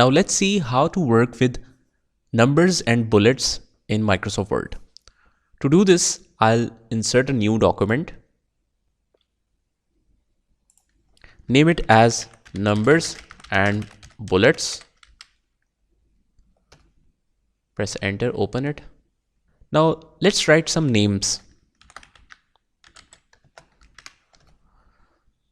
Now let's see how to work with numbers and bullets in Microsoft Word. To do this, I'll insert a new document. Name it as numbers and bullets. Press enter, open it. Now let's write some names.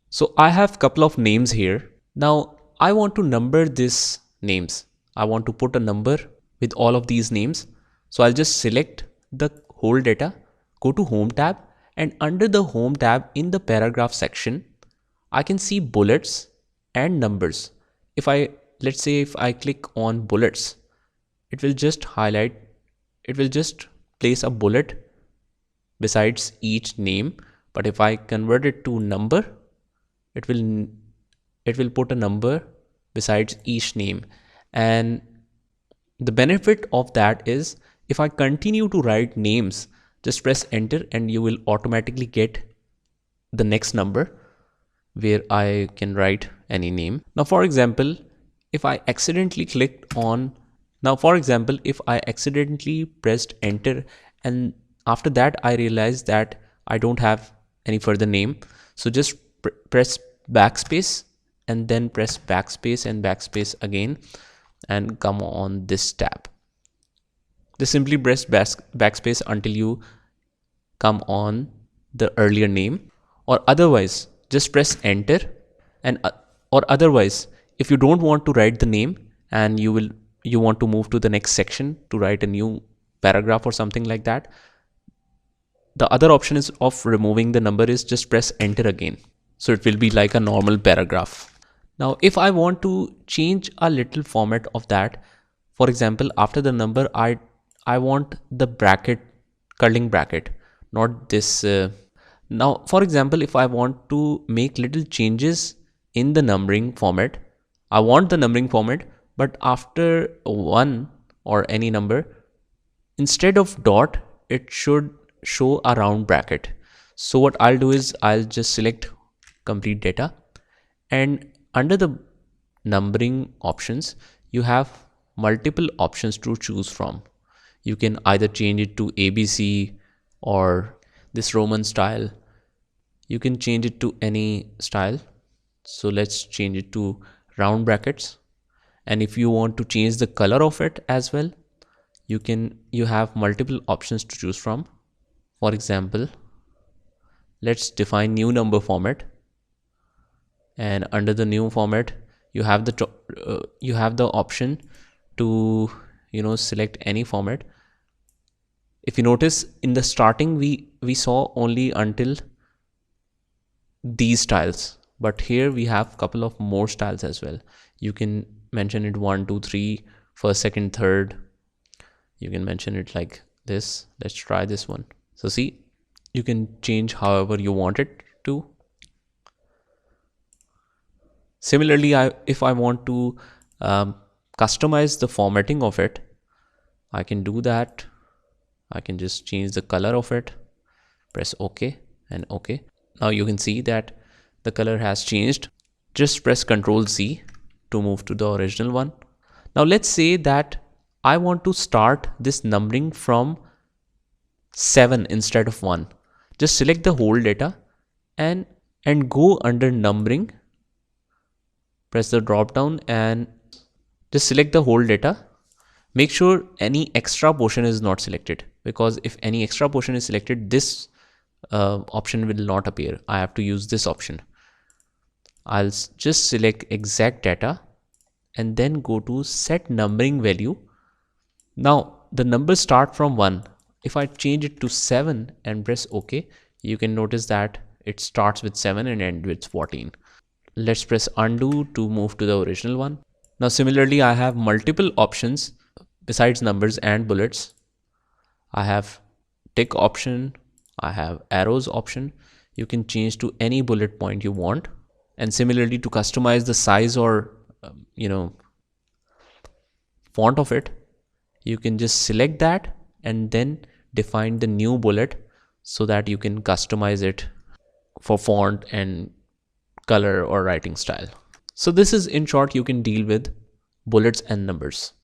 So I have a couple of names here. Now I want to number these names. I want to put a number with all of these names. So I'll just select the whole data, go to Home tab, and under the Home tab in the paragraph section, I can see bullets and numbers. Let's say if I click on bullets, it will just place a bullet besides each name. But if I convert it to number, it will put a number besides each name. And the benefit of that is if I continue to write names, just press enter and you will automatically get the next number where I can write any name. Now for example, if I accidentally pressed enter and after that I realized that I don't have any further name, so just press backspace and then press backspace and backspace again and come on this tab. Just simply press backspace until you come on the earlier name, or otherwise just press enter. And or otherwise, if you don't want to write the name and you want to move to the next section to write a new paragraph or something like that, the other option is of removing the number is just press enter again. So it will be like a normal paragraph. Now if I want to change a little format of that, for example, after the number I want the bracket, curling bracket, not this. Now for example, if I want to make little changes in the numbering format, I want the numbering format, but after 1 or any number, instead of dot, it should show a round bracket. So what I'll do is I'll just select complete data, and under the numbering options you have multiple options to choose from. You can either change it to ABC or this Roman style. You can change it to any style. So let's change it to round brackets. And if you want to change the color of it as well, you have multiple options to choose from. For example, let's define new number format, and under the new format you have the option to select any format. If you notice, in the starting we saw only until these styles, but here we have a couple of more styles as well. You can mention it 1 2 3, first, second, third. You can mention it like this. Let's try this one. So see, you can change however you want it to. Similarly, if I want to customize the formatting of it, I can do that. I can just change the color of it, press OK and OK. Now you can see that the color has changed. Just press Ctrl Z to move to the original one. Now let's say that I want to start this numbering from 7 instead of 1. Just select the whole data and go under numbering. Press the drop down and just select the whole data. Make sure any extra portion is not selected, because if any extra portion is selected, this option will not appear. I have to use this option. I'll just select exact data and then go to set numbering value. Now the numbers start from 1. If I change it to 7 and press OK, you can notice that it starts with 7 and ends with 14. Let's press undo to move to the original one. Now similarly, I have multiple options besides numbers and bullets. I have tick option, I have arrows option. You can change to any bullet point you want. And similarly, to customize the size or font of it, you can just select that and then define the new bullet so that you can customize it for font and color or writing style. So this is in short you can deal with bullets and numbers.